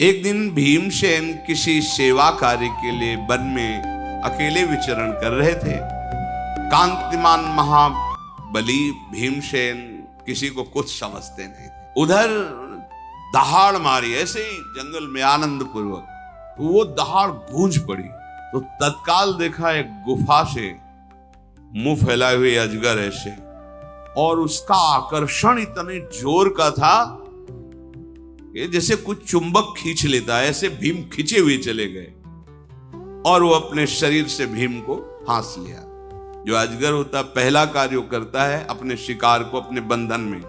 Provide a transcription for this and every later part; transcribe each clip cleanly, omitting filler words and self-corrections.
एक दिन भीमसेन किसी सेवा कार्य के लिए वन में अकेले विचरण कर रहे थे। कांतिमान महाबली भीमसेन किसी को कुछ समझते नहीं थे। उधर दहाड़ मारी ऐसे ही जंगल में आनंद पूर्वक, तो वो दहाड़ गूंज पड़ी तो तत्काल देखा एक गुफा से मुंह फैलाए हुए अजगर ऐसे, और उसका आकर्षण इतने जोर का था कि जैसे कुछ चुंबक खींच लेता है, ऐसे भीम खींचे हुए चले गए और वो अपने शरीर से भीम को फांस लिया। जो अजगर होता पहला कार्य करता है अपने शिकार को अपने बंधन में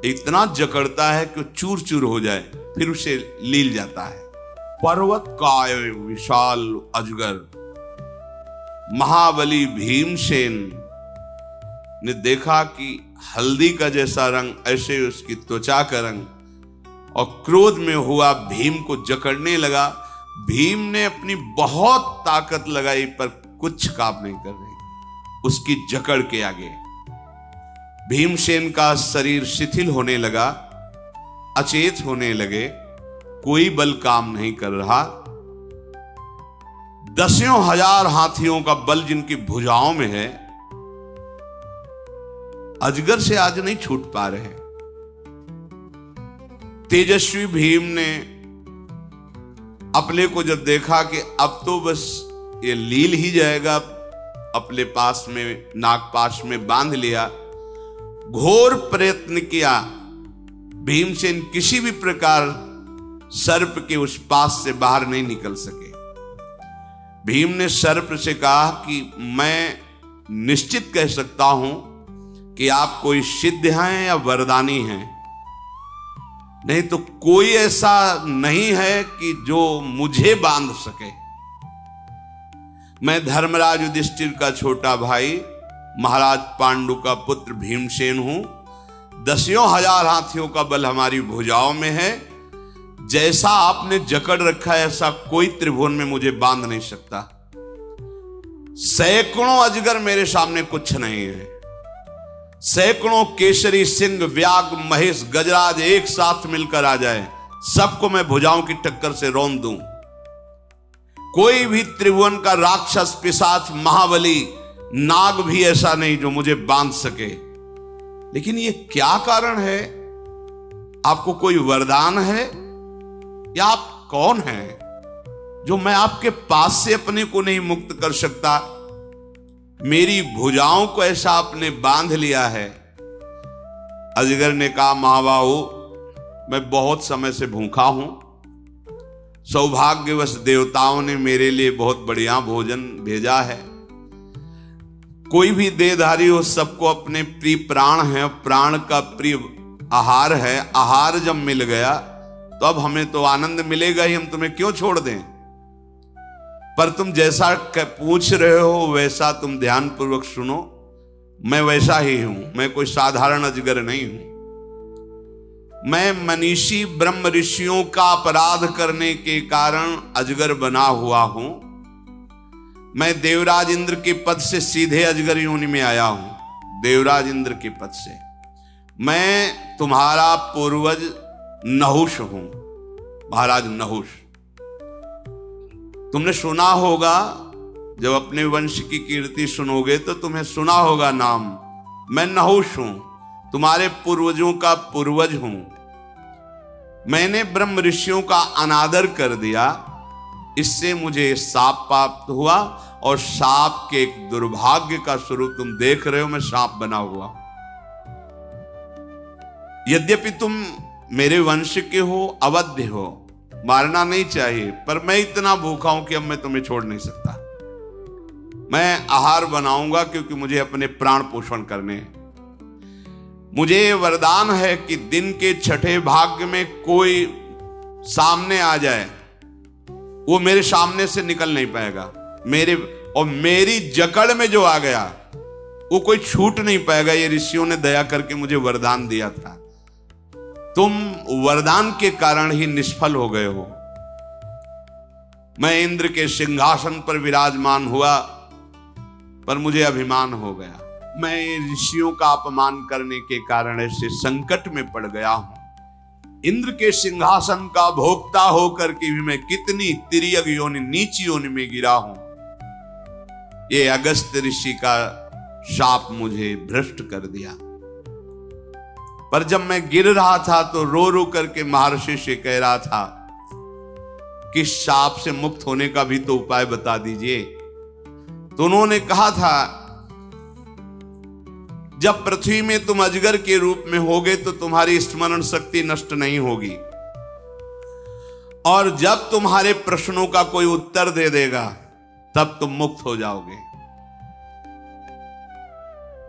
इतना जकड़ता है कि चूर चूर हो जाए, फिर उसे लील जाता है। पर्वत काय विशाल अजगर महाबली भीमसेन ने देखा कि हल्दी का जैसा रंग, ऐसे उसकी त्वचा का रंग, और क्रोध में हुआ भीम को जकड़ने लगा। भीम ने अपनी बहुत ताकत लगाई पर कुछ काम नहीं कर रही उसकी जकड़ के आगे। भीमसेन का शरीर शिथिल होने लगा, अचेत होने लगे, कोई बल काम नहीं कर रहा। दसियों हजार हाथियों का बल जिनकी भुजाओं में है, अजगर से आज नहीं छूट पा रहे। तेजस्वी भीम ने अपने को जब देखा कि अब तो बस ये लील ही जाएगा, अपने पास में नागपाश में बांध लिया। घोर प्रयत्न किया, भीमसेन किसी भी प्रकार सर्प के उस पास से बाहर नहीं निकल सके। भीम ने सर्प से कहा कि मैं निश्चित कह सकता हूं कि आप कोई सिद्ध हैं या वरदानी हैं, नहीं तो कोई ऐसा नहीं है कि जो मुझे बांध सके। मैं धर्मराज युधिष्ठिर का छोटा भाई, महाराज पांडु का पुत्र भीमसेन हूं। दसियों हजार हाथियों का बल हमारी भुजाओं में है। जैसा आपने जकड़ रखा है ऐसा कोई त्रिभुवन में मुझे बांध नहीं सकता। सैकड़ों अजगर मेरे सामने कुछ नहीं है। सैकड़ों केसरी, सिंह, व्याघ्र, महेश, गजराज एक साथ मिलकर आ जाए, सबको मैं भुजाओं की टक्कर से रौंद दूं। कोई भी त्रिभुवन का राक्षस, पिशाच, महाबली, नाग भी ऐसा नहीं जो मुझे बांध सके। लेकिन ये क्या कारण है? आपको कोई वरदान है या आप कौन हैं जो मैं आपके पास से अपने को नहीं मुक्त कर सकता? मेरी भुजाओं को ऐसा आपने बांध लिया है। अजगर ने कहा, महाबाहु, मैं बहुत समय से भूखा हूं। सौभाग्यवश देवताओं ने मेरे लिए बहुत बढ़िया भोजन भेजा है। कोई भी देहधारी हो, सबको अपने प्रिय प्राण है, प्राण का प्रिय आहार है। आहार जब मिल गया तो अब हमें तो आनंद मिलेगा ही, हम तुम्हें क्यों छोड़ दें? पर तुम जैसा पूछ रहे हो वैसा तुम ध्यान पूर्वक सुनो। मैं वैसा ही हूं, मैं कोई साधारण अजगर नहीं हूं। मैं मनीषी ब्रह्म ऋषियों का अपराध करने के कारण अजगर बना हुआ हूं। मैं देवराज इंद्र के पद से सीधे अजगर योनि में आया हूं। देवराज इंद्र के पद से मैं तुम्हारा पूर्वज नहुष हूं, महाराज नहुष। तुमने सुना होगा, जब अपने वंश की कीर्ति सुनोगे तो तुम्हें सुना होगा नाम। मैं नहुष हूं, तुम्हारे पूर्वजों का पूर्वज हूं। मैंने ब्रह्म ऋषियों का अनादर कर दिया, इससे मुझे शाप प्राप्त हुआ, और शाप के एक दुर्भाग्य का स्वरूप तुम देख रहे हो। मैं सांप बना हुआ। यद्यपि तुम मेरे वंश के हो, अवध्य हो, मारना नहीं चाहिए, पर मैं इतना भूखा हूं कि अब मैं तुम्हें छोड़ नहीं सकता। मैं आहार बनाऊंगा क्योंकि मुझे अपने प्राण पोषण करने हैं। मुझे वरदान है कि दिन के छठे भाग में कोई सामने आ जाए, वो मेरे सामने से निकल नहीं पाएगा। मेरी जकड़ में जो आ गया वो कोई छूट नहीं पाएगा। ये ऋषियों ने दया करके मुझे वरदान दिया था। तुम वरदान के कारण ही निष्फल हो गए हो। मैं इंद्र के सिंहासन पर विराजमान हुआ, पर मुझे अभिमान हो गया। मैं ऋषियों का अपमान करने के कारण ऐसे संकट में पड़ गया हूं। इंद्र के सिंहासन का भोक्ता होकर के भी मैं कितनी तिर्यक योनि, नीच योनि में गिरा हूं। ये अगस्त ऋषि का शाप मुझे भ्रष्ट कर दिया। पर जब मैं गिर रहा था तो रो रो करके महर्षि से कह रहा था कि शाप से मुक्त होने का भी तो उपाय बता दीजिए। तो उन्होंने कहा था, जब पृथ्वी में तुम अजगर के रूप में होगे तो तुम्हारी स्मरण शक्ति नष्ट नहीं होगी, और जब तुम्हारे प्रश्नों का कोई उत्तर दे देगा तब तुम मुक्त हो जाओगे।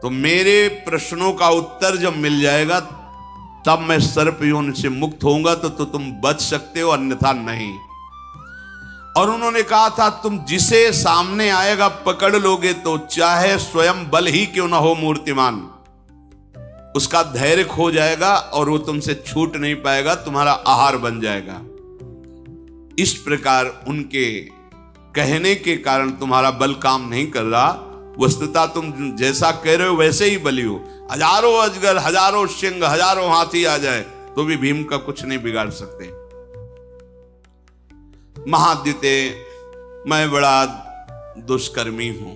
तो मेरे प्रश्नों का उत्तर जब मिल जाएगा तब मैं सर्प योनि से मुक्त होऊंगा, तो तुम बच सकते हो, अन्यथा नहीं। और उन्होंने कहा था, तुम जिसे सामने आएगा पकड़ लोगे तो चाहे स्वयं बल ही क्यों ना हो मूर्तिमान, उसका धैर्य खो जाएगा और वो तुमसे छूट नहीं पाएगा, तुम्हारा आहार बन जाएगा। इस प्रकार उनके कहने के कारण तुम्हारा बल काम नहीं कर रहा। वस्तुतः तुम जैसा कह रहे हो वैसे ही बली हो। हजारों अजगर, हजारों सिंह, हजारों हाथी आ जाए तो भी भीम का कुछ नहीं बिगाड़ सकते। महाद्युते, मैं बड़ा दुष्कर्मी हूं,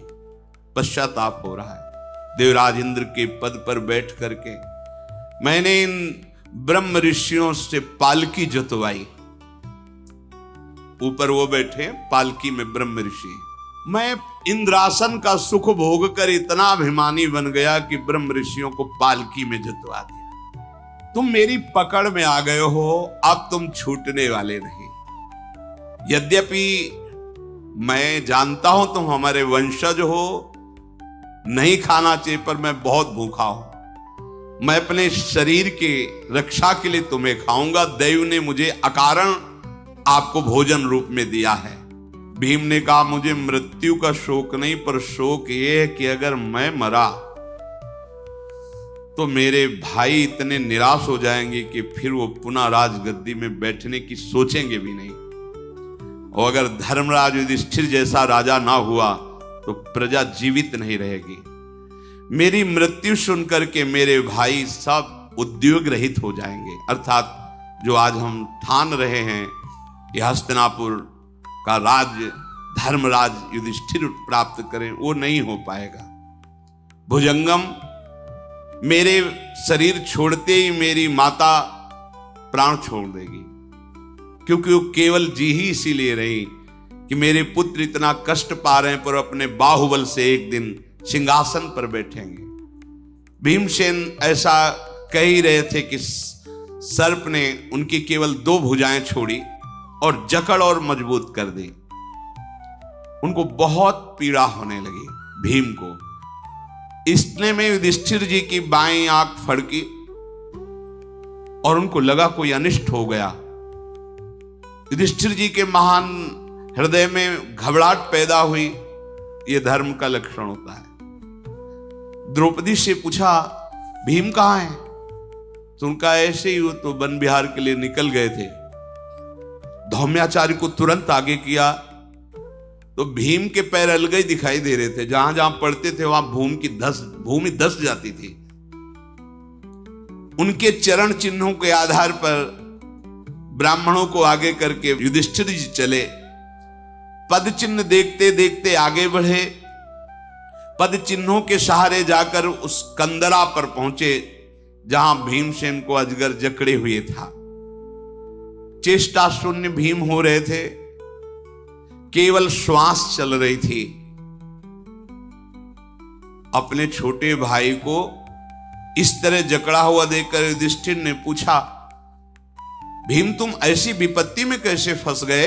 पश्चाताप हो रहा है। देवराज इंद्र के पद पर बैठ करके मैंने इन ब्रह्म ऋषियों से पालकी जुतवाई। ऊपर वो बैठे पालकी में ब्रह्म ऋषि। मैं इंद्रासन का सुख भोग कर इतना अभिमानी बन गया कि ब्रह्म ऋषियों को पालकी में जुतवा दिया। तुम मेरी पकड़ में आ गए हो, अब तुम छूटने वाले नहीं। यद्यपि मैं जानता हूं तुम हमारे वंशज हो, नहीं खाना चाहिए, पर मैं बहुत भूखा हूं। मैं अपने शरीर के रक्षा के लिए तुम्हें खाऊंगा। दैव ने मुझे अकारण आपको भोजन रूप में दिया है। भीम ने कहा, मुझे मृत्यु का शोक नहीं, पर शोक यह है कि अगर मैं मरा तो मेरे भाई इतने निराश हो जाएंगे कि फिर वो पुनः राजगद्दी में बैठने की सोचेंगे भी नहीं। और अगर धर्मराज युधिष्ठिर जैसा राजा ना हुआ तो प्रजा जीवित नहीं रहेगी। मेरी मृत्यु सुनकर के मेरे भाई सब उद्योग रहित हो जाएंगे। अर्थात जो आज हम ठान रहे हैं यह हस्तिनापुर का राज्य धर्मराज युधिष्ठिर प्राप्त करें, वो नहीं हो पाएगा। भुजंगम, मेरे शरीर छोड़ते ही मेरी माता प्राण छोड़ देगी, क्योंकि वो केवल जी ही इसीलिए रही कि मेरे पुत्र इतना कष्ट पा रहे हैं, पर अपने बाहुबल से एक दिन सिंहासन पर बैठेंगे। भीमसेन ऐसा कह ही रहे थे कि सर्प ने उनकी केवल 2 भुजाएं छोड़ी और जकड़ और मजबूत कर दी। उनको बहुत पीड़ा होने लगी भीम को। इतने में युधिष्ठिर जी की बाईं आंख फड़की और उनको लगा कोई अनिष्ट हो गया। युधिष्ठिर जी के महान हृदय में घबराहट पैदा हुई। यह धर्म का लक्षण होता है। द्रौपदी से पूछा, भीम कहाँ है? तो उनका ऐसे ही वो तो वन विहार के लिए निकल गए थे। धौम्याचार्य को तुरंत आगे किया तो भीम के पैर अलग ही दिखाई दे रहे थे। जहां जहां पड़ते थे वहां भूमि धस जाती थी। उनके चरण चिन्हों के आधार पर ब्राह्मणों को आगे करके युधिष्ठिर जी चले। पद चिन्ह देखते देखते आगे बढ़े। पद चिन्हों के सहारे जाकर उस कंदरा पर पहुंचे जहां भीमसेन को अजगर जकड़े हुए था। चेष्टा शून्य भीम हो रहे थे, केवल श्वास चल रही थी। अपने छोटे भाई को इस तरह जकड़ा हुआ देखकर युधिष्ठिर ने पूछा, भीम तुम ऐसी विपत्ति में कैसे फंस गए?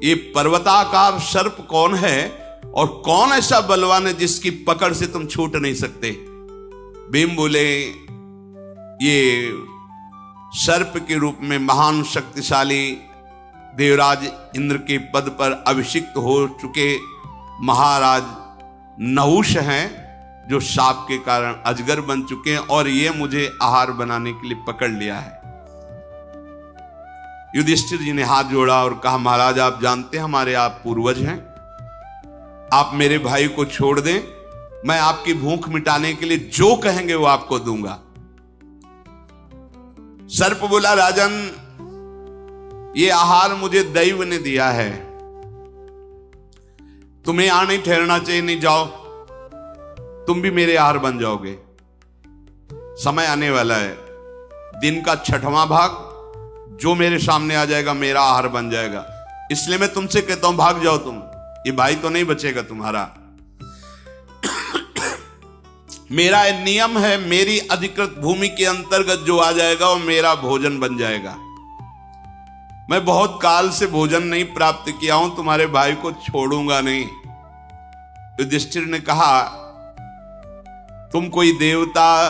ये पर्वताकार सर्प कौन है और कौन ऐसा बलवान है जिसकी पकड़ से तुम छूट नहीं सकते? भीम बोले, ये सर्प के रूप में महान शक्तिशाली देवराज इंद्र के पद पर अभिषिक्त हो चुके महाराज नहुष हैं, जो शाप के कारण अजगर बन चुके हैं और ये मुझे आहार बनाने के लिए पकड़ लिया है। युधिष्ठिर जी ने हाथ जोड़ा और कहा, महाराज आप जानते हैं हमारे आप पूर्वज हैं, आप मेरे भाई को छोड़ दें, मैं आपकी भूख मिटाने के लिए जो कहेंगे वो आपको दूंगा। सर्प बोला, राजन ये आहार मुझे दैव ने दिया है, तुम्हें यहां नहीं ठहरना चाहिए, नहीं जाओ, तुम भी मेरे आहार बन जाओगे। समय आने वाला है, दिन का 6वां भाग जो मेरे सामने आ जाएगा मेरा आहार बन जाएगा। इसलिए मैं तुमसे कहता हूं भाग जाओ तुम, ये भाई तो नहीं बचेगा तुम्हारा। मेरा नियम है, मेरी अधिकृत भूमि के अंतर्गत जो आ जाएगा वो मेरा भोजन बन जाएगा। मैं बहुत काल से भोजन नहीं प्राप्त किया हूं, तुम्हारे भाई को छोड़ूंगा नहीं। युधिष्ठिर ने कहा, तुम कोई देवता,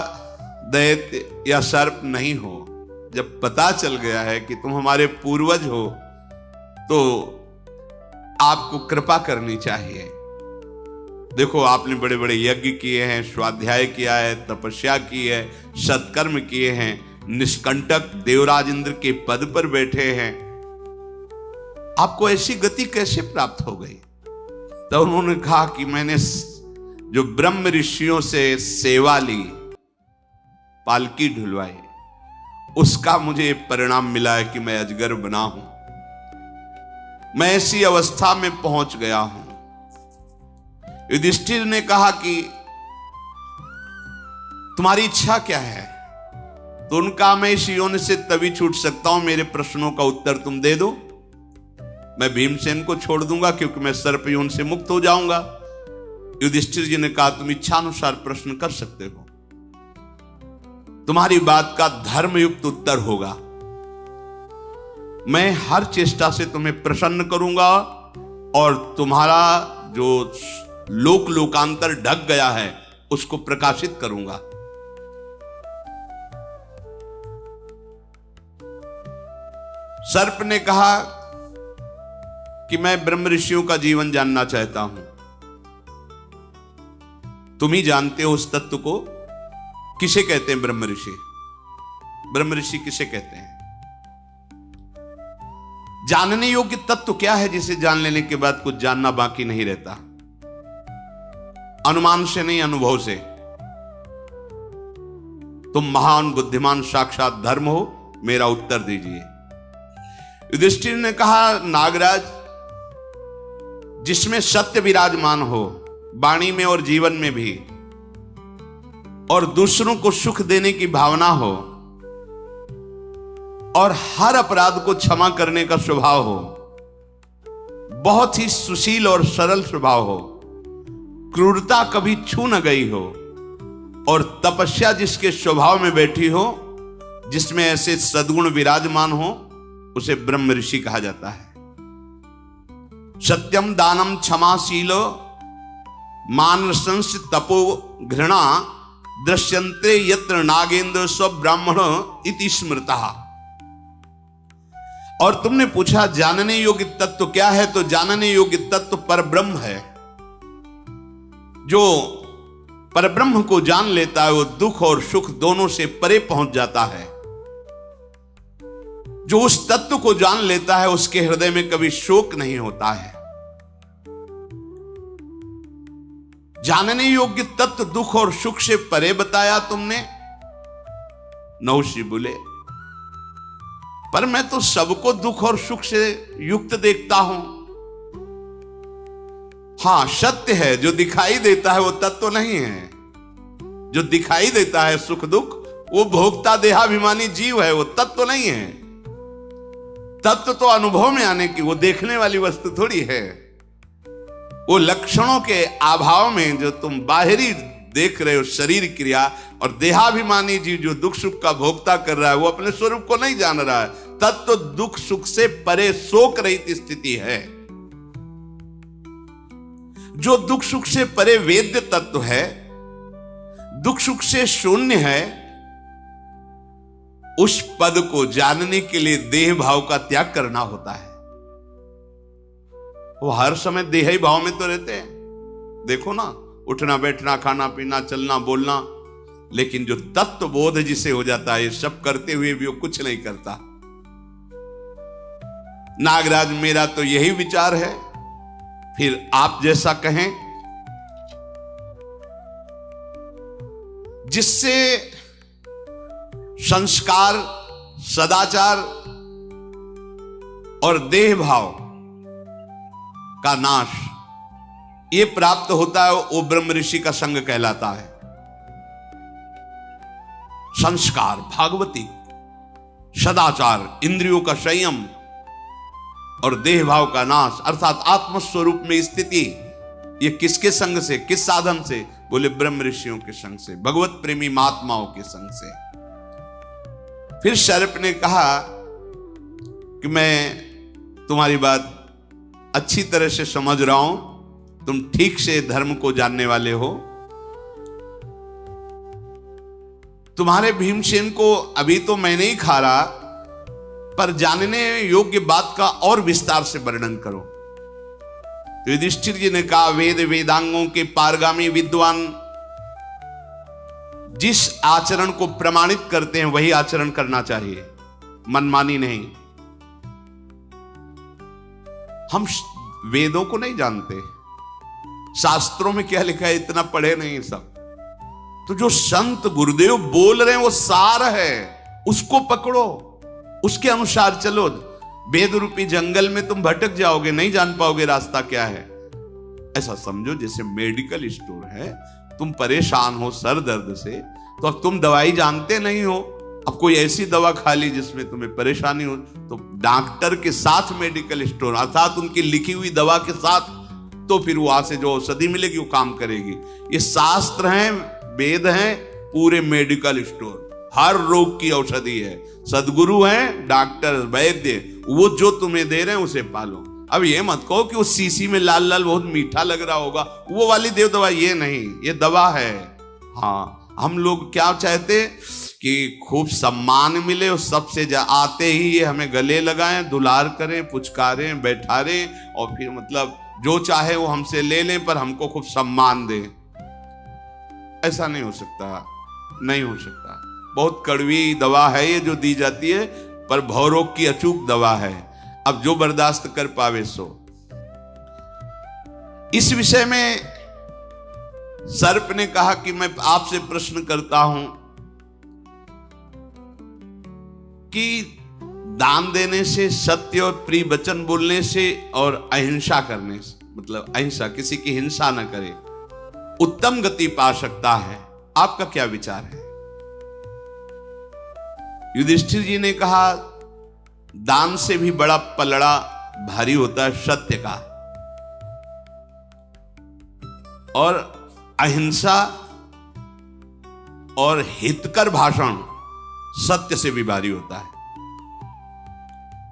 दैत्य या सर्प नहीं हो। जब पता चल गया है कि तुम हमारे पूर्वज हो तो आपको कृपा करनी चाहिए। देखो आपने बड़े बड़े यज्ञ किए हैं, स्वाध्याय किया है, तपस्या की है, सत्कर्म किए हैं, निष्कंटक देवराज इंद्र के पद पर बैठे हैं, आपको ऐसी गति कैसे प्राप्त हो गई? तो उन्होंने कहा कि मैंने जो ब्रह्म ऋषियों से सेवा ली, पालकी ढुलवाई, उसका मुझे परिणाम मिला है कि मैं अजगर बना हूं। मैं ऐसी अवस्था में पहुंच गया हूं। युधिष्ठिर ने कहा कि तुम्हारी इच्छा क्या है? तो उनका, मैं इस योनि से तभी छूट सकता हूं, मेरे प्रश्नों का उत्तर तुम दे दो, मैं भीमसेन को छोड़ दूंगा क्योंकि मैं सर्प योनि से मुक्त हो जाऊंगा। युधिष्ठिर जी ने कहा, तुम इच्छानुसार प्रश्न कर सकते हो, तुम्हारी बात का धर्मयुक्त उत्तर होगा। मैं हर चेष्टा से तुम्हें प्रसन्न करूंगा और तुम्हारा जो लोक लोकांतर ढक गया है उसको प्रकाशित करूंगा। सर्प ने कहा कि मैं ब्रह्म ऋषियों का जीवन जानना चाहता हूं, तुम ही जानते हो उस तत्व को। किसे कहते हैं ब्रह्म ऋषि? ब्रह्म ऋषि किसे कहते हैं? जानने योग्य तत्व क्या है जिसे जान लेने के बाद कुछ जानना बाकी नहीं रहता? अनुमान से नहीं, अनुभव से। तुम महान बुद्धिमान साक्षात धर्म हो, मेरा उत्तर दीजिए। युधिष्ठिर ने कहा, नागराज, जिसमें सत्य विराजमान हो, वाणी में और जीवन में भी, और दूसरों को सुख देने की भावना हो, और हर अपराध को क्षमा करने का स्वभाव हो, बहुत ही सुशील और सरल स्वभाव हो, क्रूरता कभी छू न गई हो, और तपस्या जिसके स्वभाव में बैठी हो, जिसमें ऐसे सद्गुण विराजमान हो, उसे ब्रह्म ऋषि कहा जाता है। सत्यम दानम क्षमाशीलो मानसंस तपो घृणा दृश्यन्ते यत्र नागेंद्र स्व ब्राह्मण इति स्मृता। और तुमने पूछा जानने योग्य तत्व क्या है, तो जानने योग्य तत्व परब्रह्म है। जो परब्रह्म को जान लेता है वो दुख और सुख दोनों से परे पहुंच जाता है। जो उस तत्व को जान लेता है उसके हृदय में कभी शोक नहीं होता है। जानने योग्य तत्व दुख और सुख से परे बताया तुमने। नहुषी बोले, पर मैं तो सबको दुख और सुख से युक्त देखता हूं। हां, सत्य है, जो दिखाई देता है वो तत्व नहीं है। जो दिखाई देता है सुख दुख, वो भोक्ता देहाभिमानी जीव है, वो तत्व नहीं है। तत्व तो अनुभव में आने की, वो देखने वाली वस्तु थोड़ी है। वो लक्षणों के अभाव में जो तुम बाहरी देख रहे हो, शरीर क्रिया, और देहाभिमानी जीव जो दुख सुख का भोक्ता कर रहा है, वो अपने स्वरूप को नहीं जान रहा है। तत्व दुख सुख से परे शोक रहित स्थिति है। जो दुख सुख से परे वेद्य तत्व है, दुख सुख से शून्य है, उस पद को जानने के लिए देह भाव का त्याग करना होता है। वो हर समय देह ही भाव में तो रहते हैं। देखो ना, उठना बैठना खाना पीना चलना बोलना, लेकिन जो तत्व बोध जिसे हो जाता है, ये सब करते हुए भी वो कुछ नहीं करता। नागराज, मेरा तो यही विचार है, फिर आप जैसा कहें। जिससे संस्कार सदाचार और देह भाव का नाश ये प्राप्त होता है, वो ब्रह्म ऋषि का संग कहलाता है। संस्कार, भागवती, सदाचार, इंद्रियों का संयम और देह भाव का नाश अर्थात आत्मस्वरूप में स्थिति, ये किसके संग से, किस साधन से? बोले ब्रह्म ऋषियों के संग से, भगवत प्रेमी महात्माओं के संग से। फिर शर्प ने कहा कि मैं तुम्हारी बात अच्छी तरह से समझ रहा हूं, तुम ठीक से धर्म को जानने वाले हो। तुम्हारे भीमसेन को अभी तो मैं नहीं खा रहा, पर जानने योग्य बात का और विस्तार से वर्णन करो। युधिष्ठिर जी ने कहा, वेद वेदांगों के पारगामी विद्वान जिस आचरण को प्रमाणित करते हैं वही आचरण करना चाहिए, मनमानी नहीं। हम वेदों को नहीं जानते, शास्त्रों में क्या लिखा है इतना पढ़े नहीं सब। तो जो संत गुरुदेव बोल रहे हैं वो सार है, उसको पकड़ो, उसके अनुसार चलो। वेद रूपी जंगल में तुम भटक जाओगे, नहीं जान पाओगे रास्ता क्या है। ऐसा समझो जैसे मेडिकल स्टोर है, तुम परेशान हो सर दर्द से, तो अब तुम दवाई जानते नहीं हो, अब कोई ऐसी दवा खा ली जिसमें तुम्हें परेशानी हो, तो डॉक्टर के साथ मेडिकल स्टोर अर्थात उनकी लिखी हुई दवा के साथ, तो फिर वहां से जो औषधि मिलेगी वो काम करेगी। ये शास्त्र हैं, वेद हैं, पूरे मेडिकल स्टोर, हर रोग की औषधि है। सदगुरु हैं, डॉक्टर, वैद्य, वो जो तुम्हें दे रहे हैं उसे पालो। अब ये मत कहो कि वो शीशी में लाल लाल बहुत मीठा लग रहा होगा, वो वाली देव दवा, ये नहीं, ये दवा है। हाँ, हम लोग क्या चाहते कि खूब सम्मान मिले और सबसे आते ही ये हमें गले लगाएं, दुलार करें, पुचकारें, बैठारें और फिर मतलब जो चाहे वो हमसे ले लें, पर हमको खूब सम्मान दें। ऐसा नहीं हो सकता, नहीं हो सकता। बहुत कड़वी दवा है ये जो दी जाती है, पर भवरोग की अचूक दवा है। अब जो बर्दाश्त कर पावे सो। इस विषय में सर्प ने कहा कि मैं आपसे प्रश्न करता हूं कि दान देने से, सत्य और प्रिय वचन बोलने से और अहिंसा करने से, मतलब अहिंसा, किसी की हिंसा न करे, उत्तम गति पा सकता है। आपका क्या विचार है? युधिष्ठिर जी ने कहा, दान से भी बड़ा पलड़ा भारी होता है सत्य का, और अहिंसा और हितकर भाषण सत्य से भी भारी होता है।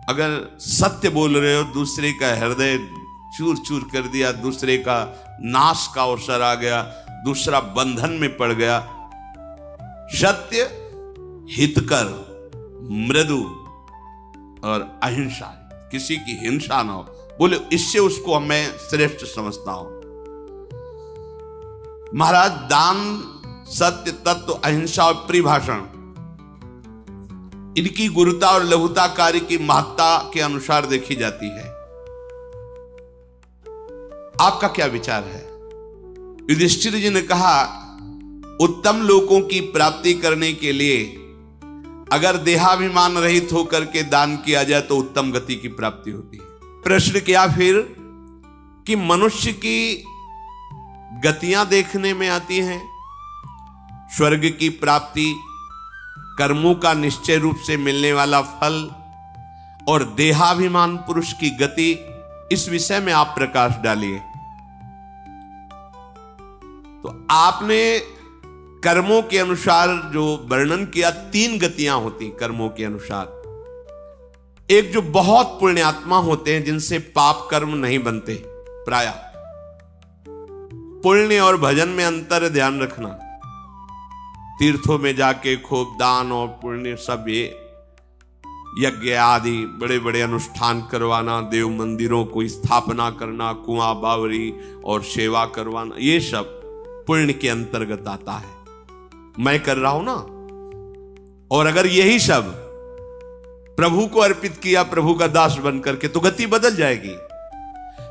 अगर सत्य बोल रहे हो, दूसरे का हृदय चूर चूर कर दिया, दूसरे का नाश का अवसर आ गया, दूसरा बंधन में पड़ गया। सत्य, हितकर, मृदु और अहिंसा, किसी की हिंसा ना हो, बोले इससे उसको मैं श्रेष्ठ समझता हूं। महाराज, दान, सत्य, तत्व, अहिंसा और परिभाषण, इनकी गुरुता और लघुता कार्य की महत्ता के अनुसार देखी जाती है। आपका क्या विचार है? युधिष्ठिर जी ने कहा, उत्तम लोकों की प्राप्ति करने के लिए अगर देहाभिमान रहित होकर के दान किया जाए तो उत्तम गति की प्राप्ति होती है। प्रश्न किया फिर कि मनुष्य की गतियां देखने में आती हैं, स्वर्ग की प्राप्ति, कर्मों का निश्चय रूप से मिलने वाला फल और देहाभिमान पुरुष की गति, इस विषय में आप प्रकाश डालिए। तो आपने कर्मों के अनुसार जो वर्णन किया, 3 गतियां होती कर्मों के अनुसार। एक जो बहुत पुण्यात्मा होते हैं, जिनसे पाप कर्म नहीं बनते, प्रायः पुण्य और भजन में अंतर, ध्यान रखना। तीर्थों में जाके खूब दान और पुण्य, सब ये यज्ञ आदि बड़े बड़े अनुष्ठान करवाना, देव मंदिरों को स्थापना करना, कुआं बावरी और सेवा करवाना, ये सब पुण्य के अंतर्गत आता है। मैं कर रहा हूं ना, और अगर यही सब प्रभु को अर्पित किया, प्रभु का दास बन करके, तो गति बदल जाएगी।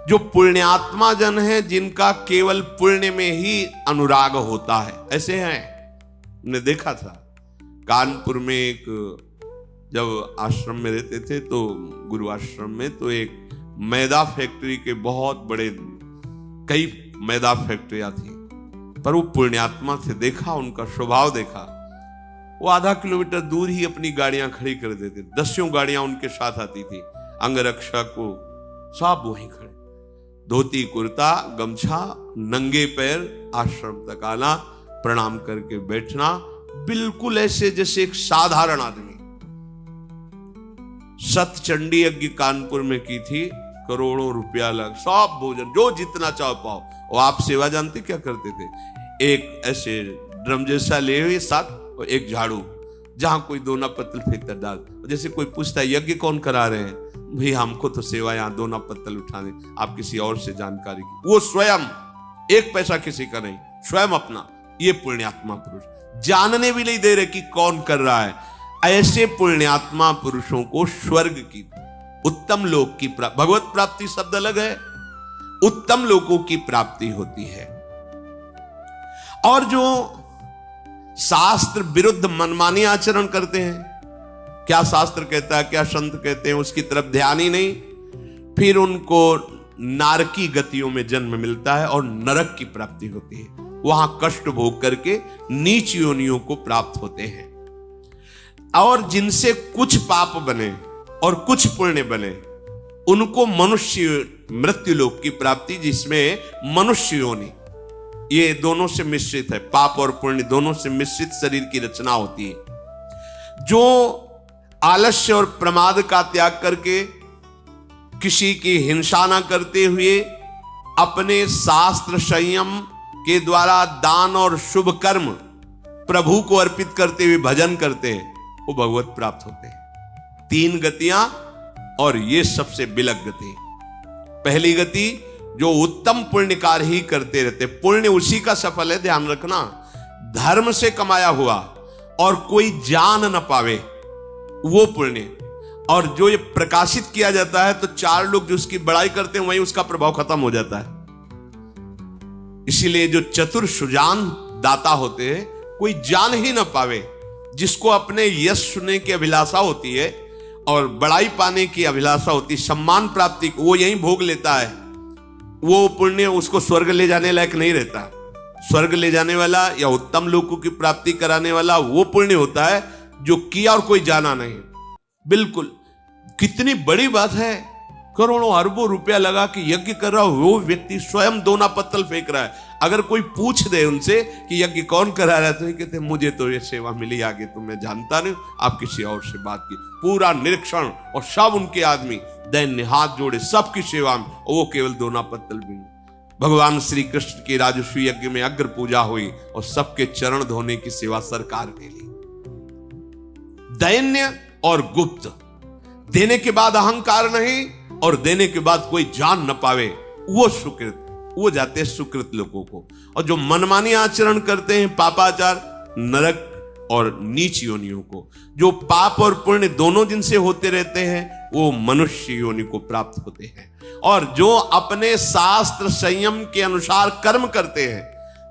जो पुण्यात्मा जन है, जिनका केवल पुण्य में ही अनुराग होता है, ऐसे हैं। हमने देखा था कानपुर में एक जब आश्रम में रहते थे तो गुरु आश्रम में, तो एक मैदा फैक्ट्री के बहुत बड़े कई मैदा फैक्ट्रियां थी, पर वो पुण्यात्मा थे, देखा उनका स्वभाव देखा, वो आधा किलोमीटर दूर ही अपनी गाड़ियां खड़ी कर देते, 10 गाड़ियां उनके साथ आती थी, अंगरक्षक को सब वहीं खड़े, धोती कुर्ता गमछा, नंगे पैर आश्रम तक आना, प्रणाम करके बैठना, बिल्कुल ऐसे जैसे एक साधारण आदमी। सतचंडी यज्ञ कानपुर में की थी, करोड़ों रुपया लग, सब भोजन जो जितना चाहो पाओ। और आप सेवा जानते क्या करते थे, एक ऐसे ड्रम जैसा ले हुए साथ और एक झाड़ू, जहां कोई दोना पत्तल फेंकता डाल, जैसे कोई पूछता है यज्ञ कौन करा रहे हैं, भाई हमको तो सेवा यहाँ दोना पत्तल उठाने, आप किसी और से जानकारी की, वो स्वयं, एक पैसा किसी का नहीं, स्वयं अपना। ये पुण्यात्मा पुरुष जानने भी नहीं दे रहे कि कौन कर रहा है। ऐसे पुण्यात्मा पुरुषों को स्वर्ग की, उत्तम लोक की प्राप्ति, भगवत प्राप्ति शब्द अलग है, उत्तम लोकों की प्राप्ति होती है। और जो शास्त्र विरुद्ध मनमानी आचरण करते हैं, क्या शास्त्र कहता है, क्या संत कहते हैं, उसकी तरफ ध्यान ही नहीं, फिर उनको नारकी गतियों में जन्म मिलता है और नरक की प्राप्ति होती है, वहां कष्ट भोग करके नीच योनियों को प्राप्त होते हैं। और जिनसे कुछ पाप बने और कुछ पुण्य बने, उनको मनुष्य मृत्यु लोक की प्राप्ति, जिसमें मनुष्य योनि, ये दोनों से मिश्रित है, पाप और पुण्य दोनों से मिश्रित शरीर की रचना होती है। जो आलस्य और प्रमाद का त्याग करके, किसी की हिंसा न करते हुए, अपने शास्त्र संयम के द्वारा दान और शुभ कर्म प्रभु को अर्पित करते हुए भजन करते हैं, वो भगवत प्राप्त होते हैं। 3 गतियां, और ये सबसे बिलक गति। पहली गति, जो उत्तम पुण्य कार्य ही करते रहते, पुण्य उसी का सफल है, ध्यान रखना, धर्म से कमाया हुआ और कोई जान न पावे, वो पुण्य। और जो ये प्रकाशित किया जाता है तो 4 लोग जो उसकी बड़ाई करते हैं, वहीं उसका प्रभाव खत्म हो जाता है। इसीलिए जो चतुर सुजान दाता होते हैं, कोई जान ही न पावे, जिसको अपने यश सुनने की अभिलाषा होती है और बड़ाई पाने की अभिलाषा होती है, सम्मान प्राप्ति, वो यहीं भोग लेता है, वो पुण्य उसको स्वर्ग ले जाने लायक नहीं रहता। स्वर्ग ले जाने वाला या उत्तम लोकों की प्राप्ति कराने वाला वो पुण्य होता है जो किया और कोई जाना नहीं। बिल्कुल, कितनी बड़ी बात है, करोड़ों अरबों रुपया लगा के यज्ञ कर रहा हो, वो व्यक्ति स्वयं दोना पत्तल फेंक रहा है। अगर कोई पूछ दे उनसे कि यज्ञ कौन करा रहा है, तो ये कहते हैं मुझे तो ये सेवा मिली, आगे तो मैं जानता नहीं, आप किसी और से बात की। पूरा निरीक्षण, और सब उनके आदमी दैन्य हाथ जोड़े सबकी सेवा में, और वो केवल दोना पत्तल भी। भगवान श्री कृष्ण की राजस्वी यज्ञ में अग्र पूजा हुई और सबके चरण धोने की सेवा सरकार ने ली। दैन्य और गुप्त, देने के बाद अहंकार नहीं और देने के बाद कोई जान न पावे, वो सुकृत, वो जाते हैं सुकृत लोगों को। और जो मनमानी आचरण करते हैं, पापाचार, नरक और नीच योनियों को। जो पाप और पुण्य दोनों जिनसे होते रहते हैं, वो मनुष्य योनि को प्राप्त होते हैं। और जो अपने शास्त्र संयम के अनुसार कर्म करते हैं,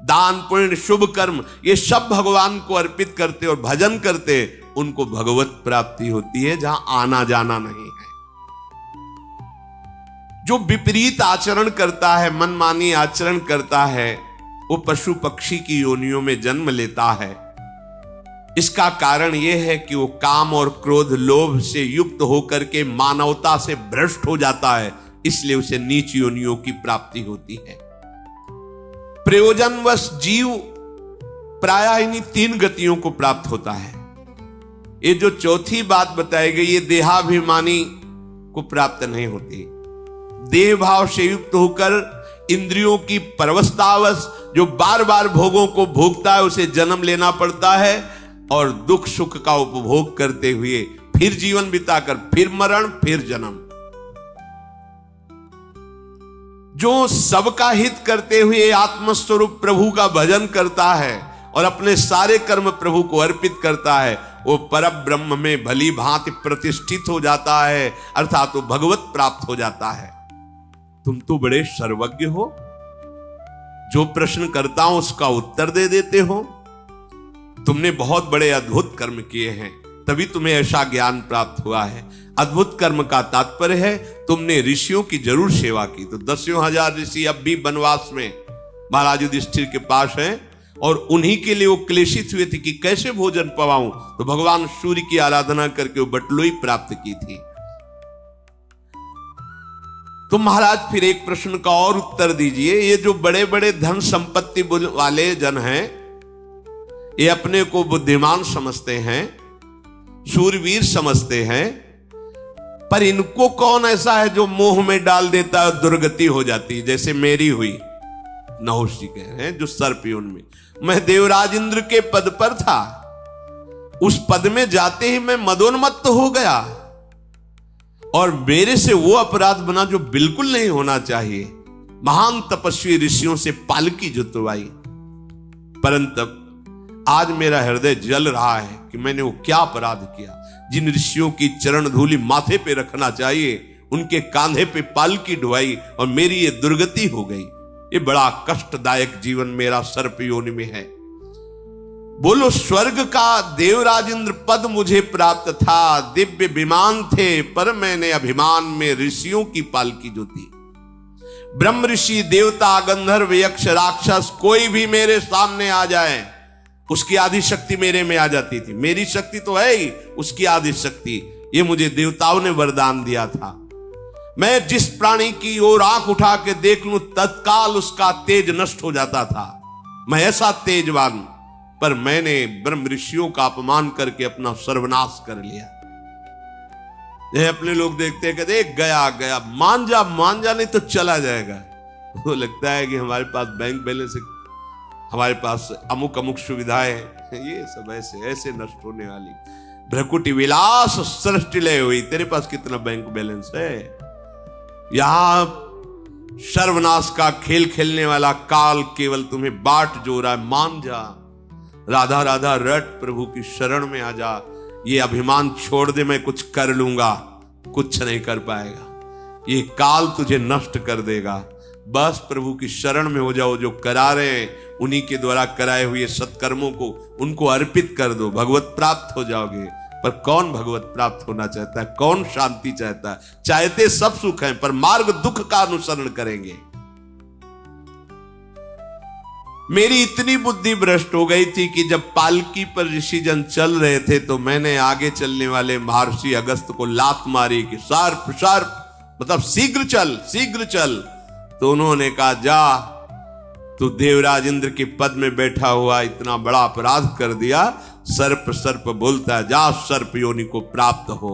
दान पुण्य शुभ कर्म, ये सब भगवान को अर्पित करते और भजन करते, उनको भगवत प्राप्ति होती है, जहां आना जाना नहीं है। जो विपरीत आचरण करता है, मनमानी आचरण करता है, वो पशु पक्षी की योनियों में जन्म लेता है। इसका कारण यह है कि वो काम और क्रोध लोभ से युक्त होकर के मानवता से भ्रष्ट हो जाता है, इसलिए उसे नीच योनियों की प्राप्ति होती है। प्रयोजनवश जीव प्रायः इन्हीं 3 गतियों को प्राप्त होता है। ये जो चौथी बात बताई गई, ये देहाभिमानी को प्राप्त नहीं होती। देह भाव से युक्त होकर इंद्रियों की परवशतावश जो बार बार भोगों को भोगता है, उसे जन्म लेना पड़ता है और दुख सुख का उपभोग करते हुए फिर जीवन बिताकर फिर मरण फिर जन्म। जो सबका हित करते हुए आत्मस्वरूप प्रभु का भजन करता है और अपने सारे कर्म प्रभु को अर्पित करता है, वो परब्रह्म में भली भांति प्रतिष्ठित हो जाता है, अर्थात वो भगवत प्राप्त हो जाता है। तुम तो बड़े सर्वज्ञ हो, जो प्रश्न करता हूं उसका उत्तर दे देते हो, तुमने बहुत बड़े अद्भुत कर्म किए हैं, तभी तुम्हें ऐसा ज्ञान प्राप्त हुआ है। अद्भुत कर्म का तात्पर्य है तुमने ऋषियों की जरूर सेवा की। तो 10,000 ऋषि अब भी वनवास में महाराज युधिष्ठिर के पास हैं और उन्हीं के लिए वो क्लेशित हुए थे कि कैसे भोजन पवाऊं। तो भगवान सूर्य की आराधना करके वो बटलोई प्राप्त की थी। तो महाराज फिर एक प्रश्न का और उत्तर दीजिए। ये जो बड़े बड़े धन संपत्ति वाले जन हैं, ये अपने को बुद्धिमान समझते हैं, शूरवीर समझते हैं, पर इनको कौन ऐसा है जो मोह में डाल देता है, दुर्गति हो जाती है, जैसे मेरी हुई। नहुष जी कह रहे हैं जो सर्पयोन में, मैं देवराज इंद्र के पद पर था, उस पद में जाते ही मैं मदोन्मत्त हो गया और मेरे से वो अपराध बना जो बिल्कुल नहीं होना चाहिए। महान तपस्वी ऋषियों से पालकी जुतवाई, परंतु आज मेरा हृदय जल रहा है कि मैंने वो क्या अपराध किया। जिन ऋषियों की चरण धूलि माथे पे रखना चाहिए, उनके कांधे पे पालकी ढुआई और मेरी ये दुर्गति हो गई। ये बड़ा कष्टदायक जीवन मेरा सर्प योनि में है। बोलो, स्वर्ग का देवराज इंद्र पद मुझे प्राप्त था, दिव्य विमान थे, पर मैंने अभिमान में ऋषियों की पालकी जोती। ब्रह्म ऋषि, देवता, गंधर्व, यक्ष, राक्षस कोई भी मेरे सामने आ जाए, उसकी आदि शक्ति मेरे में आ जाती थी। मेरी शक्ति तो है ही, उसकी आदि शक्ति, ये मुझे देवताओं ने वरदान दिया था। मैं जिस प्राणी की ओर आंख उठा के देख लूं, तत्काल उसका तेज नष्ट हो जाता था। मैं ऐसा तेजवान, पर मैंने ब्रह्म ऋषियों का अपमान करके अपना सर्वनाश कर लिया। ये अपने लोग देखते हैं, कहते गया गया, मान जा नहीं तो चला जाएगा। वो लगता है कि हमारे पास बैंक बैलेंस, हमारे पास अमुक सुविधाएं हैं, ये सब ऐसे नष्ट होने वाली। भ्रकुटी विलास सृष्टि लय हुई, तेरे पास कितना बैंक बैलेंस है। यहां सर्वनाश का खेल खेलने वाला काल केवल तुम्हें बाट जो रहा है। मान जा, राधा राधा रट, प्रभु की शरण में आ जा। ये अभिमान छोड़ दे, मैं कुछ कर लूंगा, कुछ नहीं कर पाएगा। ये काल तुझे नष्ट कर देगा। बस प्रभु की शरण में हो जाओ। जो करा रहे हैं उन्हीं के द्वारा कराए हुए सत्कर्मों को उनको अर्पित कर दो, भगवत प्राप्त हो जाओगे। पर कौन भगवत प्राप्त होना चाहता है? कौन शांति चाहता है? चाहते सब सुख हैं, पर मार्ग दुख का अनुसरण करेंगे। मेरी इतनी बुद्धि भ्रष्ट हो गई थी कि जब पालकी पर ऋषिजन चल रहे थे तो मैंने आगे चलने वाले महर्षि अगस्त को लात मारी कि शार्प शार्प, मतलब शीघ्र चल। तो उन्होंने कहा, जा, तू देवराज इंद्र के पद में बैठा हुआ इतना बड़ा अपराध कर दिया। सर्प बोलता है, जा सर्प योनि को प्राप्त हो।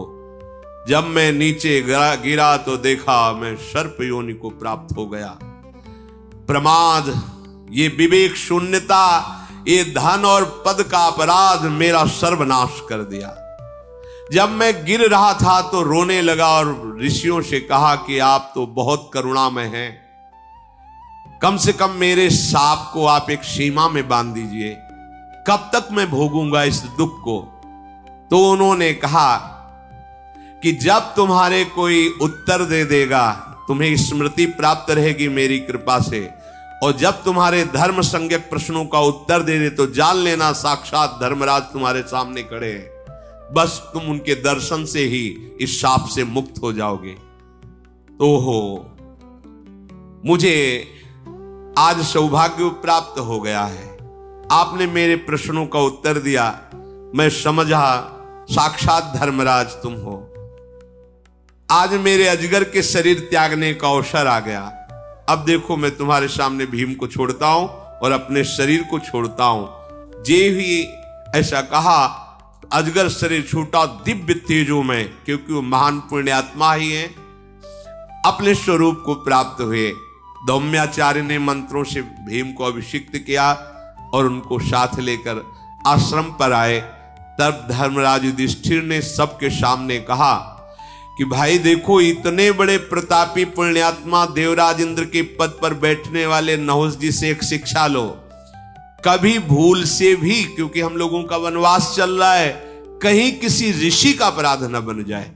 जब मैं नीचे गिरा तो देखा मैं सर्प योनि को प्राप्त हो गया। प्रमाद, ये विवेक शून्यता, ये धन और पद का अपराध मेरा सर्वनाश कर दिया। जब मैं गिर रहा था तो रोने लगा और ऋषियों से कहा कि आप तो बहुत करुणामय हैं, कम से कम मेरे साप को आप एक सीमा में बांध दीजिए, कब तक मैं भोगूंगा इस दुख को। तो उन्होंने कहा कि जब तुम्हारे कोई उत्तर दे देगा, तुम्हें स्मृति प्राप्त रहेगी मेरी कृपा से, और जब तुम्हारे धर्म संज्ञक प्रश्नों का उत्तर दे दे तो जान लेना साक्षात धर्मराज तुम्हारे सामने खड़े हैं। बस तुम उनके दर्शन से ही इस शाप से मुक्त हो जाओगे। तो मुझे आज सौभाग्य प्राप्त हो गया है। आपने मेरे प्रश्नों का उत्तर दिया, मैं समझा साक्षात धर्मराज तुम हो। आज मेरे अजगर के शरीर त्यागने का अवसर आ गया। अब देखो, मैं तुम्हारे सामने भीम को छोड़ता हूं और अपने शरीर को छोड़ता हूं। जे ही ऐसा कहा, अजगर शरीर छूटा दिव्य तेजों में, क्योंकि वो महान पुण्यात्मा ही है, अपने स्वरूप को प्राप्त हुए। धौम्याचार्य ने मंत्रों से भीम को अभिषिक्त किया और उनको साथ लेकर आश्रम पर आए। तब धर्मराज युधिष्ठिर ने सबके सामने कहा कि भाई देखो, इतने बड़े प्रतापी पुण्यात्मा देवराज इंद्र के पद पर बैठने वाले नहुष जी से एक शिक्षा लो। कभी भूल से भी, क्योंकि हम लोगों का वनवास चल रहा है, कहीं किसी ऋषि का अपराध न बन जाए।